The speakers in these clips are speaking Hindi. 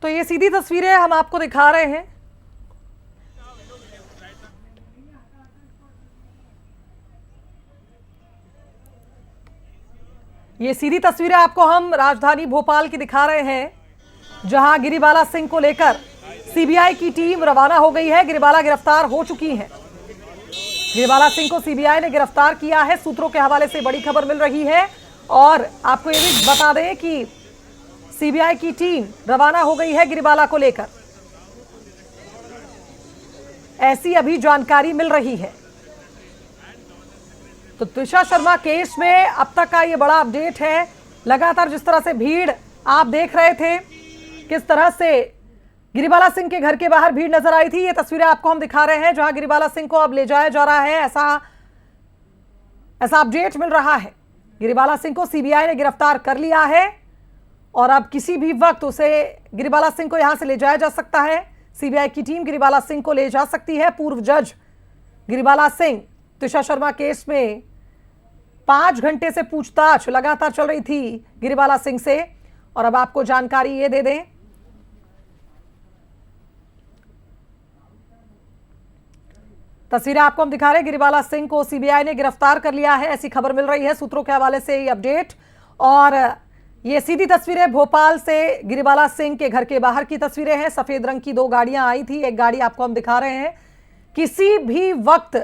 तो ये सीधी तस्वीरें हम आपको दिखा रहे हैं। ये सीधी तस्वीरें आपको हम राजधानी भोपाल की दिखा रहे हैं, जहां गिरिबाला सिंह को लेकर सीबीआई की टीम रवाना हो गई है। गिरिबाला गिरफ्तार हो चुकी है। गिरिबाला सिंह को सीबीआई ने गिरफ्तार किया है। सूत्रों के हवाले से बड़ी खबर मिल रही है और आपको ये भी बता दें कि सीबीआई की टीम रवाना हो गई है गिरिबाला को लेकर, ऐसी अभी जानकारी मिल रही है। तो त्विषा शर्मा केस में अब तक का ये बड़ा अपडेट है। लगातार जिस तरह से भीड़ आप देख रहे थे, किस तरह से गिरिबाला सिंह के घर के बाहर भीड़ नजर आई थी, ये तस्वीरें आपको हम दिखा रहे हैं, जहां गिरिबाला सिंह को अब ले जाया जा रहा है। ऐसा अपडेट मिल रहा है। गिरिबाला सिंह को सीबीआई ने गिरफ्तार कर लिया है और अब किसी भी वक्त उसे गिरिबाला सिंह को यहां से ले जाया जा सकता है। सीबीआई की टीम गिरिबाला सिंह को ले जा सकती है। पूर्व जज गिरिबाला सिंह त्विषा शर्मा केस में 5 घंटे से पूछताछ लगातार चल रही थी गिरिबाला सिंह से, और अब आपको जानकारी ये दे दें, तस्वीरें आपको हम दिखा रहे हैं। गिरिबाला सिंह को सीबीआई ने गिरफ्तार कर लिया है, ऐसी खबर मिल रही है सूत्रों के हवाले से ये अपडेट। और ये सीधी तस्वीरें भोपाल से गिरिबाला सिंह के घर के बाहर की तस्वीरें हैं। सफेद रंग की 2 गाड़ियां आई थी, एक गाड़ी आपको हम दिखा रहे हैं। किसी भी वक्त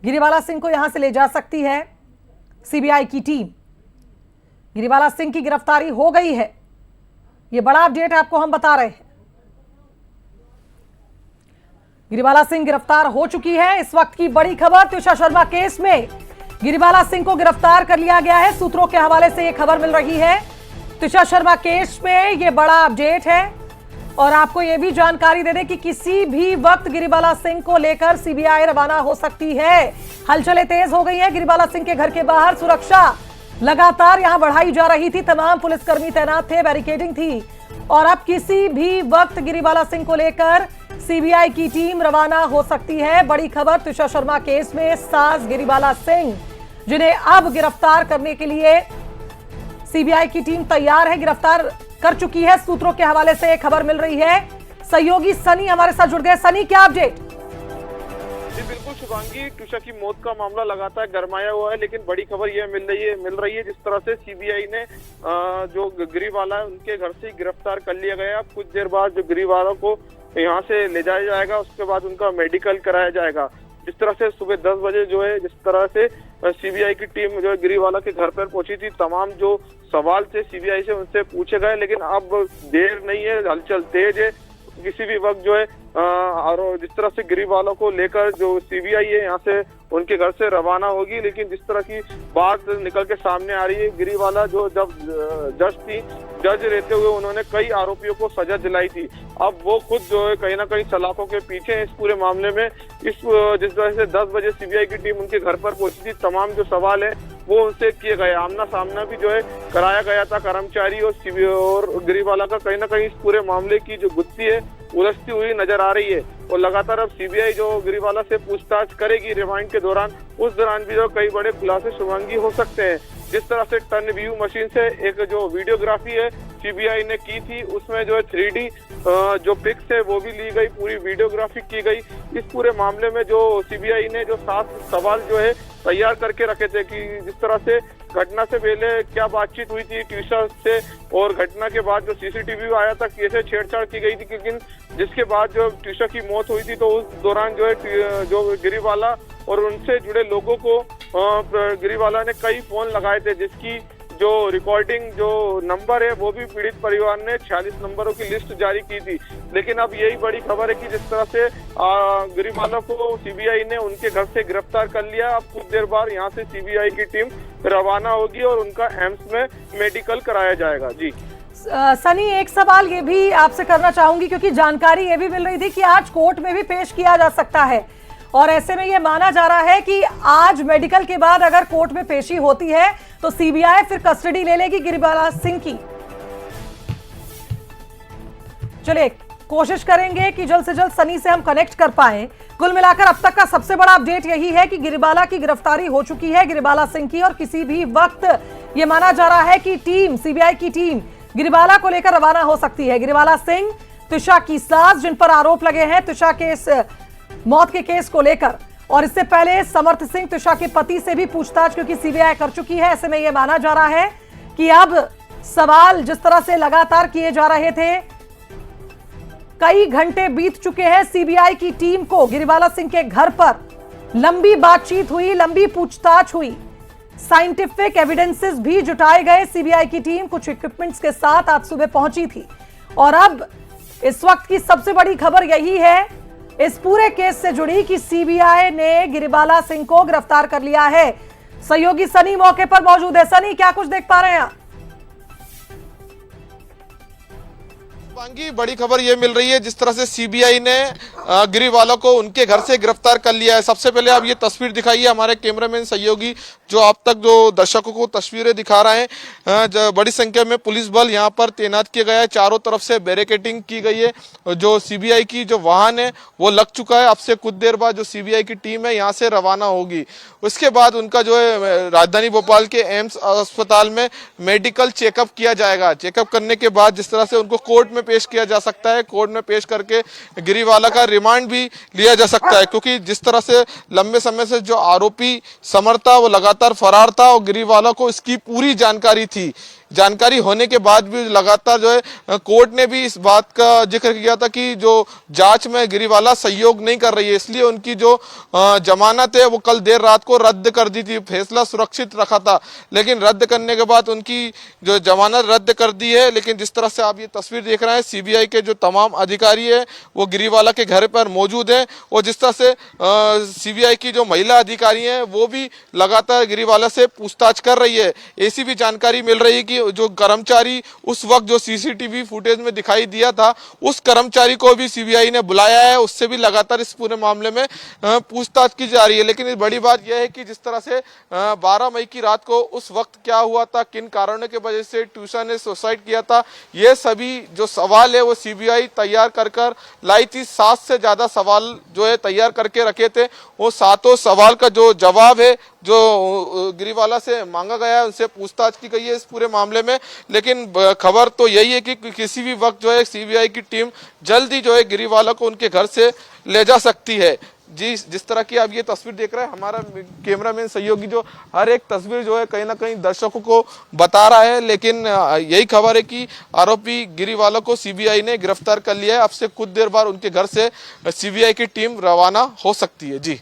गिरिबाला सिंह को यहां से ले जा सकती है सीबीआई की टीम। गिरिबाला सिंह की गिरफ्तारी हो गई है, यह बड़ा अपडेट आपको हम बता रहे हैं। गिरिबाला सिंह गिरफ्तार हो चुकी है। इस वक्त की बड़ी खबर, त्विषा शर्मा केस में गिरिबाला सिंह को गिरफ्तार कर लिया गया है। सूत्रों के हवाले से यह खबर मिल रही है। त्विषा शर्मा केस में यह बड़ा अपडेट है और आपको यह भी जानकारी दे दें कि किसी भी वक्त गिरिबाला सिंह को लेकर सीबीआई रवाना हो सकती है। हलचलें तेज हो गई है। गिरिबाला सिंह के घर के बाहर सुरक्षा लगातार यहां बढ़ाई जा रही थी। तमाम पुलिसकर्मी तैनात थे, बैरिकेडिंग थी और अब किसी भी वक्त गिरिबाला सिंह को लेकर सीबीआई की टीम रवाना हो सकती है। बड़ी खबर, त्विषा शर्मा केस में सास गिरिबाला सिंह, जिन्हें अब गिरफ्तार करने के लिए सीबीआई की टीम तैयार है, गिरफ्तार कर चुकी है। सूत्रों के हवाले से एक खबर मिल रही है। सहयोगी सनी हमारे साथ जुड़ गए। सनी, क्या अपडेट? जी बिल्कुल शुभांगी, त्विषा की मौत का मामला लगातार गरमाया हुआ है, लेकिन बड़ी खबर यह मिल रही है जिस तरह से सीबीआई ने जो गिरिबाला उनके घर से गिरफ्तार कर लिया गया। अब कुछ देर बाद जो गिरिबाला को यहाँ से ले जाया जाएगा, उसके बाद उनका मेडिकल कराया जाएगा। जिस तरह से सुबह 10 बजे जो है, जिस तरह से सीबीआई की टीम जो है गिरिबाला के घर पर पहुंची थी, तमाम जो सवाल थे सीबीआई से उनसे पूछे गए, लेकिन अब देर नहीं है, हलचल तेज है। किसी भी वक्त जो है और जिस तरह से गिरिबाला को लेकर जो सीबीआई है यहाँ से उनके घर से रवाना होगी। लेकिन जिस तरह की बात निकल के सामने आ रही है, गिरिबाला जो जब जज रहते हुए उन्होंने कई आरोपियों को सजा दिलाई थी, अब वो खुद जो है कहीं ना कहीं सलाखों के पीछे है इस पूरे मामले में। जिस तरह से 10 बजे सीबीआई की टीम उनके घर पर पहुंची थी, तमाम जो सवाल है वो उनसे किए गए, आमना सामना भी जो है कराया गया था। कर्मचारी और गिरिबाला का कहीं ना कहीं इस पूरे मामले की जो गुत्थी है उलझती हुई नजर आ रही है। और लगातार अब सीबीआई जो गिरिबाला से पूछताछ करेगी रिमांड के दौरान, उस दौरान भी जो कई बड़े खुलासे शुभांगी हो सकते हैं। जिस तरह से टर्न व्यू मशीन से एक जो वीडियोग्राफी है सीबीआई ने की थी, उसमें जो है 3D जो पिक्स है वो भी ली गई, पूरी वीडियोग्राफी की गई। इस पूरे मामले में जो सीबीआई ने जो 7 सवाल जो है तैयार करके रखे थे कि जिस तरह से घटना से पहले क्या बातचीत हुई थी त्विषा से, और घटना के बाद जो सीसीटीवी आया था कैसे छेड़छाड़ की गई थी, लेकिन जिसके बाद जो त्विषा की मौत हुई थी तो उस दौरान जो है जो गिरिबाला और उनसे जुड़े लोगों को गिरिबाला ने कई फोन लगाए थे, जिसकी जो रिकॉर्डिंग जो नंबर है वो भी पीड़ित परिवार ने 46 नंबरों की लिस्ट जारी की थी। लेकिन अब यही बड़ी खबर है कि जिस तरह से गिरिबाला को सीबीआई ने उनके घर से गिरफ्तार कर लिया, अब कुछ देर बाद यहाँ से सीबीआई की टीम रवाना होगी और उनका एम्स में मेडिकल कराया जाएगा। जी सनी, एक सवाल ये भी आपसे करना चाहूंगी, क्योंकि जानकारी ये भी मिल रही थी कि आज कोर्ट में भी पेश किया जा सकता है और ऐसे में ये माना जा रहा है कि आज मेडिकल के बाद अगर कोर्ट में पेशी होती है तो सीबीआई फिर कस्टडी ले लेगी गिरिबाला सिंह की। चलिए कोशिश करेंगे कि जल्द से जल्द सनी से हम कनेक्ट कर पाएं। कुल मिलाकर अब तक का सबसे बड़ा अपडेट यही है कि गिरिबाला की गिरफ्तारी हो चुकी है, गिरिबाला सिंह की, और किसी भी वक्त ये माना जा रहा है कि टीम, सीबीआई की टीम गिरिबाला को लेकर रवाना हो सकती है। गिरिबाला सिंह तुषा की सास, जिन पर आरोप लगे हैं तुषा के इस मौत के केस को लेकर, और इससे पहले समर्थ सिंह तुषा के पति से भी पूछताछ क्योंकि सीबीआई कर चुकी है। ऐसे में यह माना जा रहा है कि अब सवाल जिस तरह से लगातार किए जा रहे थे, कई घंटे बीत चुके हैं। सीबीआई की टीम को गिरिबाला सिंह के घर पर लंबी बातचीत हुई, लंबी पूछताछ हुई, साइंटिफिक एविडेंसेस भी जुटाए गए। सीबीआई की टीम कुछ इक्विपमेंट्स के साथ आज सुबह पहुंची थी और अब इस वक्त की सबसे बड़ी खबर यही है इस पूरे केस से जुड़ी कि सीबीआई ने गिरिबाला सिंह को गिरफ्तार कर लिया है। सहयोगी सनी मौके पर मौजूद है। सनी, क्या कुछ देख पा रहे हैं आप? बड़ी खबर यह मिल रही है जिस तरह से सीबीआई ने गिरिबाला को उनके घर से गिरफ्तार कर लिया है। सबसे पहले आप ये तस्वीर दिखाइए, हमारे कैमरामैन सहयोगी जो आप तक जो दर्शकों को तस्वीरें दिखा रहे हैं। बड़ी संख्या में पुलिस बल यहाँ पर तैनात किया गया है, चारों तरफ से बैरिकेडिंग की गई है। जो सीबीआई की जो वाहन है वो लग चुका है। अब से कुछ देर बाद जो सीबीआई की टीम है यहाँ से रवाना होगी। उसके बाद उनका जो है राजधानी भोपाल के एम्स अस्पताल में मेडिकल चेकअप किया जाएगा। चेकअप करने के बाद जिस तरह से उनको कोर्ट में पेश किया जा सकता है, कोर्ट में पेश करके गिरिबाला का रिमांड भी लिया जा सकता है, क्योंकि जिस तरह से लंबे समय से जो आरोपी समर्थ था वो लगातार फरार था और गिरिबाला को इसकी पूरी जानकारी थी। जानकारी होने के बाद भी लगातार जो है कोर्ट ने भी इस बात का जिक्र किया था कि जो जांच में गिरिबाला सहयोग नहीं कर रही है, इसलिए उनकी जो जमानत है वो कल देर रात को रद्द कर दी थी। फैसला सुरक्षित रखा था, लेकिन रद्द करने के बाद उनकी जो जमानत रद्द कर दी है। लेकिन जिस तरह से आप ये तस्वीर देख रहे हैं, सीबीआई के जो तमाम अधिकारी है वो गिरिबाला के घर पर मौजूद है और जिस तरह से सीबीआई की जो महिला अधिकारी है वो भी लगातार गिरिबाला से पूछताछ कर रही है। ऐसी भी जानकारी मिल रही है कि जो कर्मचारी उस वक्त जो सीसीटीवी फुटेज में दिखाई दिया था, उस कर्मचारी को भी सीबीआई ने बुलाया है, उससे भी लगातार इस पूरे मामले में पूछताछ की जा रही है। लेकिन बड़ी बात यह है कि जिस तरह से 12 मई की रात को उस वक्त क्या हुआ था, किन कारणों की वजह से ट्यूशा ने सुसाइड किया था, ये सभी जो सवाल है वो सीबीआई तैयार कर लाई थी। 7 से ज्यादा सवाल जो है तैयार करके रखे थे। वो सातों सवाल का जो जवाब है जो गिरिबाला से मांगा गया है, उनसे पूछताछ की गई है इस पूरे मामले में। लेकिन खबर तो यही है कि किसी भी वक्त जो है सीबीआई की टीम जल्दी जो है गिरिबाला को उनके घर से ले जा सकती है। जी, जिस तरह की आप ये तस्वीर देख रहे हैं, हमारा कैमरामैन सहयोगी जो हर एक तस्वीर जो है कहीं ना कहीं दर्शकों को बता रहा है। लेकिन यही खबर है कि आरोपी गिरिबाला को सीबीआई ने गिरफ्तार कर लिया है। अब से कुछ देर बाद उनके घर से सीबीआई की टीम रवाना हो सकती है। जी,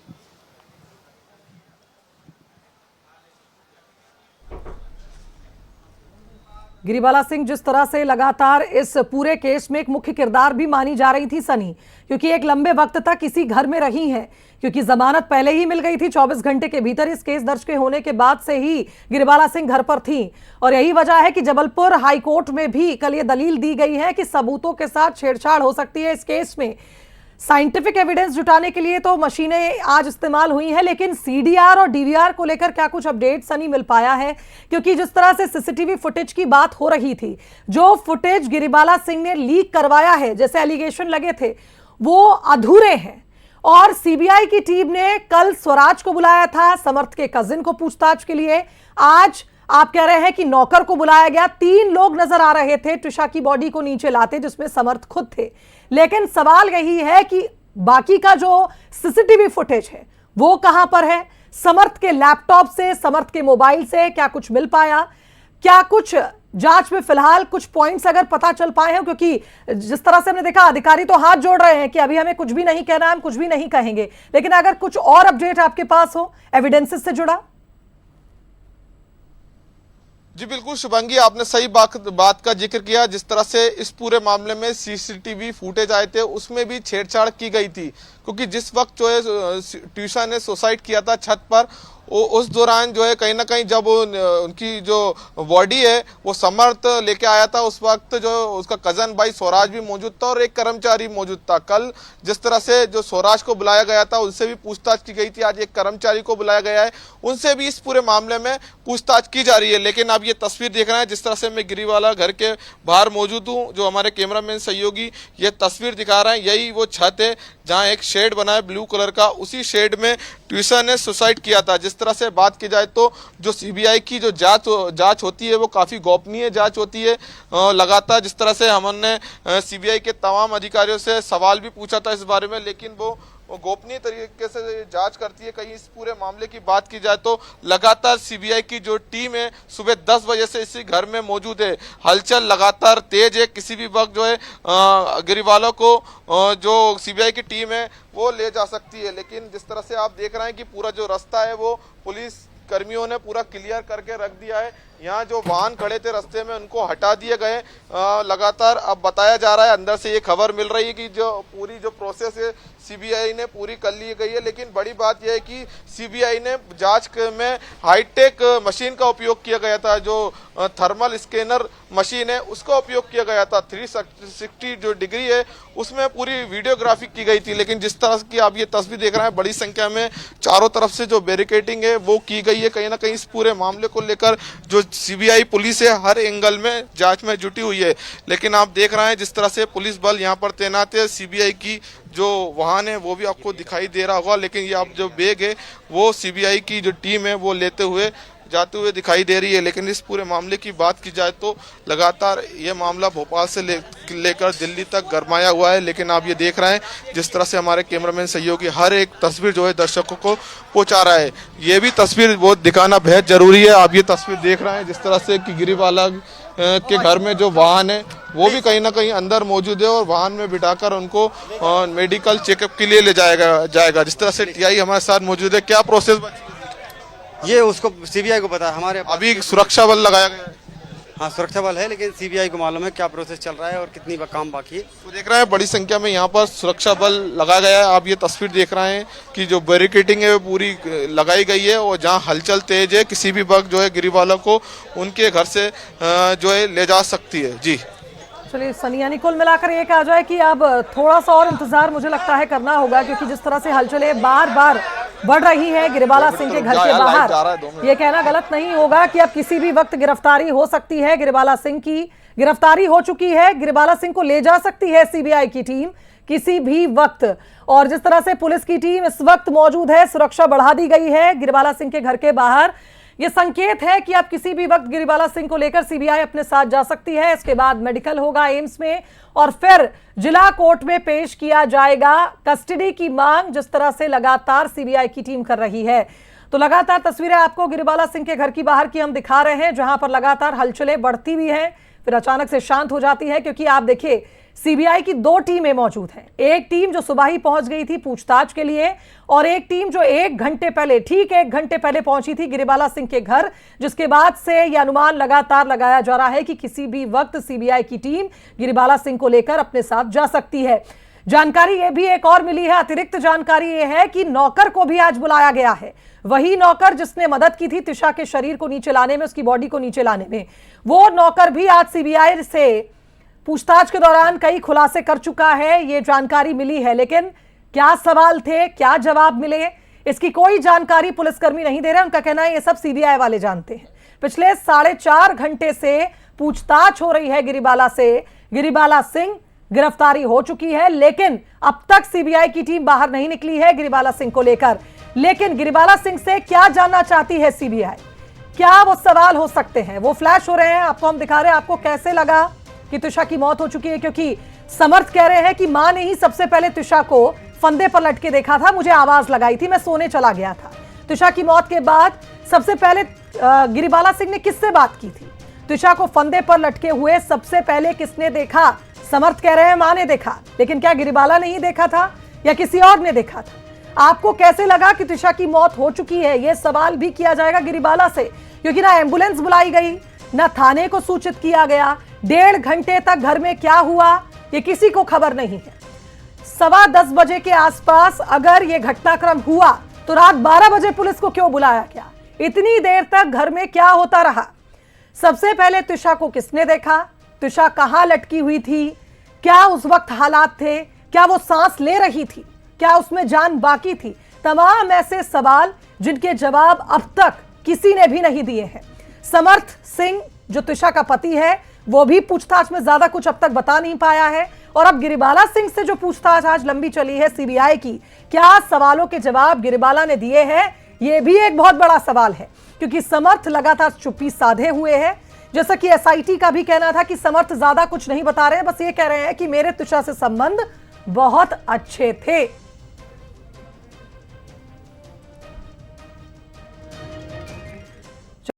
गिरिबाला सिंह जिस तरह से लगातार इस पूरे केस में एक मुख्य किरदार भी मानी जा रही थी सनी, क्योंकि एक लंबे वक्त तक इसी घर में रही हैं, क्योंकि जमानत पहले ही मिल गई थी। 24 घंटे के भीतर इस केस दर्ज के होने के बाद से ही गिरिबाला सिंह घर पर थी और यही वजह है कि जबलपुर हाईकोर्ट में भी कल ये दलील दी गई है कि सबूतों के साथ छेड़छाड़ हो सकती है इस केस में। साइंटिफिक एविडेंस जुटाने के लिए तो मशीनें आज इस्तेमाल हुई हैं, लेकिन सीडीआर और डीवीआर को लेकर क्या कुछ अपडेट्स नहीं मिल पाया है, क्योंकि जिस तरह से सीसीटीवी फुटेज की बात हो रही थी, जो फुटेज गिरिबाला सिंह ने लीक करवाया है, जैसे एलिगेशन लगे थे, वो अधूरे हैं। और सीबीआई की टीम ने कल स्वराज को बुलाया था, समर्थ के कजिन को पूछताछ के लिए। आज आप कह रहे हैं कि नौकर को बुलाया गया। 3 लोग नजर आ रहे थे तुषा की बॉडी को नीचे लाते, जिसमें समर्थ खुद थे। लेकिन सवाल यही है कि बाकी का जो सीसीटीवी फुटेज है वो कहां पर है? समर्थ के लैपटॉप से, समर्थ के मोबाइल से क्या कुछ मिल पाया? क्या कुछ जांच में फिलहाल कुछ पॉइंट्स अगर पता चल पाए हैं? क्योंकि जिस तरह से हमने देखा, अधिकारी तो हाथ जोड़ रहे हैं कि अभी हमें कुछ भी नहीं कहना, हम कुछ भी नहीं कहेंगे। लेकिन अगर कुछ और अपडेट आपके पास हो एविडेंसेस से जुड़ा। जी बिल्कुल शुभांगी, आपने सही बात का जिक्र किया। जिस तरह से इस पूरे मामले में सीसीटीवी फुटेज आए थे उसमें भी छेड़छाड़ की गई थी, क्योंकि जिस वक्त जो है ट्यूशा ने सुसाइड किया था छत पर, उस दौरान जो है कहीं ना कहीं जब उनकी जो बॉडी है वो समर्थ लेके आया था, उस वक्त जो उसका कजन भाई स्वराज भी मौजूद था और एक कर्मचारी मौजूद था। कल जिस तरह से जो स्वराज को बुलाया गया था उनसे भी पूछताछ की गई थी, आज एक कर्मचारी को बुलाया गया है, उनसे भी इस पूरे मामले में पूछताछ की जा रही है। लेकिन आप ये तस्वीर देख रहे हैं, जिस तरह से मैं गिरिबाला घर के बाहर मौजूद हूँ, जो हमारे कैमरामैन सहयोगी ये तस्वीर दिखा रहे हैं, यही वो छत है जहाँ एक शेड बना है ब्लू कलर का। उसी शेड में ट्यूशा ने सुसाइड किया था। जिस तरह से बात की जाए तो जो सीबीआई की जो जांच होती है वो काफ़ी गोपनीय जांच होती है। लगातार जिस तरह से हमने सीबीआई के तमाम अधिकारियों से सवाल भी पूछा था इस बारे में, लेकिन वो गोपनीय तरीके से जांच करती है। कहीं इस पूरे मामले की बात की जाए तो लगातार सीबीआई की जो टीम है सुबह 10 बजे से इसी घर में मौजूद है। हलचल लगातार तेज है। किसी भी वक्त जो है गिरीवाला को जो सीबीआई की टीम है वो ले जा सकती है। लेकिन जिस तरह से आप देख रहे हैं कि पूरा जो रास्ता है वो पुलिस कर्मियों ने पूरा क्लियर करके रख दिया है। यहाँ जो वाहन खड़े थे रास्ते में उनको हटा दिए गए। लगातार अब बताया जा रहा है, अंदर से ये खबर मिल रही है कि जो पूरी जो प्रोसेस है सीबीआई ने पूरी कर ली गई है। लेकिन बड़ी बात यह है कि सीबीआई ने जांच में हाईटेक मशीन का उपयोग किया गया था। जो थर्मल स्कैनर मशीन है उसका उपयोग किया गया था। 360 जो डिग्री है उसमें पूरी वीडियोग्राफी की गई थी। लेकिन जिस तरह की आप ये तस्वीर देख रहे हैं, बड़ी संख्या में चारों तरफ से जो बैरिकेडिंग है वो की गई है। कहीं ना कहीं इस पूरे मामले को लेकर जो सीबीआई पुलिस है हर एंगल में जांच में जुटी हुई है। लेकिन आप देख रहे हैं जिस तरह से पुलिस बल यहाँ पर तैनात है। सीबीआई की जो वाहन है वो भी आपको दिखाई दे रहा होगा। लेकिन ये आप जो बैग है वो सीबीआई की जो टीम है वो लेते हुए जाते हुए दिखाई दे रही है। लेकिन इस पूरे मामले की बात की जाए तो लगातार ये मामला भोपाल से लेकर दिल्ली तक गरमाया हुआ है। लेकिन आप ये देख रहे हैं जिस तरह से हमारे कैमरामैन सहयोगी हर एक तस्वीर जो है दर्शकों को पहुंचा रहा है। ये भी तस्वीर वो दिखाना बेहद जरूरी है। आप ये तस्वीर देख रहे हैं जिस तरह से कि गिरीवाला के घर में जो वाहन है वो भी कहीं ना कहीं अंदर मौजूद है और वाहन में बिठाकर उनको मेडिकल चेकअप के लिए ले जाएगा। जिस तरह से टीआई हमारे साथ मौजूद है, क्या प्रोसेस ये उसको सीबीआई को पता है। हमारे अभी सुरक्षा बल लगाया गया है? हाँ, सुरक्षा बल है, लेकिन सीबीआई को मालूम है क्या प्रोसेस चल रहा है और कितनी काम बाकी है। तो देख रहे हैं बड़ी संख्या में यहाँ पर सुरक्षा बल लगाया गया है। आप ये तस्वीर देख रहे हैं कि जो बैरिकेडिंग है वो पूरी लगाई गई है और जहाँ हलचल तेज है किसी भी वक्त जो है गिरीवाला को उनके घर से जो है ले जा सकती है। जी चलिए सनी, यानी कुल मिलाकर ये कहा जाए कि अब थोड़ा सा और इंतजार मुझे लगता है करना होगा, क्योंकि जिस तरह से हलचलें बार बार बढ़ रही है गिरीवाला सिंह के घर के बाहर, ये कहना गलत नहीं होगा कि अब किसी भी वक्त गिरफ्तारी हो सकती है। गिरीवाला सिंह की गिरफ्तारी हो चुकी है। गिरीवाला सिंह को ले जा सकती है सीबीआई की टीम किसी भी वक्त। और जिस तरह से पुलिस की टीम इस वक्त मौजूद है, सुरक्षा बढ़ा दी गई है गिरीवाला सिंह के घर के बाहर। यह संकेत है कि अब किसी भी वक्त गिरीवाला सिंह को लेकर सीबीआई अपने साथ जा सकती है। इसके बाद मेडिकल होगा एम्स में और फिर जिला कोर्ट में पेश किया जाएगा। कस्टडी की मांग जिस तरह से लगातार सीबीआई की टीम कर रही है, तो लगातार तस्वीरें आपको गिरीवाला सिंह के घर की बाहर की हम दिखा रहे हैं, जहां पर लगातार हलचलें बढ़ती हुई हैं, फिर अचानक से शांत हो जाती है। क्योंकि आप देखिए सीबीआई की दो टीमें मौजूद हैं। एक टीम जो सुबह ही पहुंच गई थी पूछताछ के लिए और एक टीम जो ठीक 1 घंटे पहले पहुंची थी गिरीवाला सिंह के घर, जिसके बाद से यह अनुमान लगातार लगाया जा रहा है कि किसी भी वक्त सीबीआई की टीम गिरीवाला सिंह को लेकर अपने साथ जा सकती है। जानकारी यह भी एक और मिली है, अतिरिक्त जानकारी यह है कि नौकर को भी आज बुलाया गया है। वही नौकर जिसने मदद की थी तिशा के शरीर को नीचे लाने में, उसकी बॉडी को नीचे लाने में, वो नौकर भी आज सीबीआई से पूछताछ के दौरान कई खुलासे कर चुका है। ये जानकारी मिली है, लेकिन क्या सवाल थे, क्या जवाब मिले, इसकी कोई जानकारी पुलिसकर्मी नहीं दे रहे। उनका कहना है ये सब सीबीआई वाले जानते हैं। पिछले 4.5 घंटे से पूछताछ हो रही है गिरीवाला से। गिरीवाला सिंह गिरफ्तारी हो चुकी है, लेकिन अब तक सीबीआई की टीम बाहर नहीं निकली है गिरीवाला सिंह को लेकर। लेकिन गिरीवाला सिंह से क्या जानना चाहती है सीबीआई, क्या वो सवाल हो सकते हैं, वो फ्लैश हो रहे हैं, आपको हम दिखा रहे हैं। आपको कैसे लगा कि तिशा की मौत हो चुकी है? क्योंकि समर्थ कह रहे हैं कि मां ने ही सबसे पहले तिशा को फंदे पर लटके देखा था, मुझे आवाज लगाई थी, मैं सोने चला गया था। तिशा की मौत के बाद सबसे पहले गिरीवाला सिंह ने किससे बात की थी? तिशा को फंदे पर लटके हुए सबसे पहले किसने देखा? समर्थ कह रहे हैं मां ने देखा, लेकिन क्या गिरीवाला ने ही देखा था या किसी और ने देखा था? आपको कैसे लगा कि तिशा की मौत हो चुकी है? यह सवाल भी किया जाएगा गिरीवाला से, क्योंकि ना एम्बुलेंस बुलाई गई, ना थाने को सूचित किया गया। 1.5 घंटे तक घर में क्या हुआ ये किसी को खबर नहीं है। 10:15 बजे के आसपास अगर यह घटनाक्रम हुआ तो रात 12 बजे पुलिस को क्यों बुलाया गया? इतनी देर तक घर में क्या होता रहा? सबसे पहले तिशा को किसने देखा? तिशा कहां लटकी हुई थी? क्या उस वक्त हालात थे? क्या वो सांस ले रही थी? क्या उसमें जान बाकी थी? तमाम ऐसे सवाल जिनके जवाब अब तक किसी ने भी नहीं दिए हैं। समर्थ सिंह जो तिशा का पति है वो भी पूछताछ में ज्यादा कुछ अब तक बता नहीं पाया है और अब गिरिबाला सिंह से जो पूछताछ आज लंबी चली है सीबीआई की, क्या सवालों के जवाब गिरिबाला ने दिए हैं, यह भी एक बहुत बड़ा सवाल है, क्योंकि समर्थ लगातार चुप्पी साधे हुए हैं। जैसा कि एसआईटी का भी कहना था कि समर्थ ज्यादा कुछ नहीं बता रहे हैं, बस ये कह रहे हैं कि मेरे तुषार से संबंध बहुत अच्छे थे।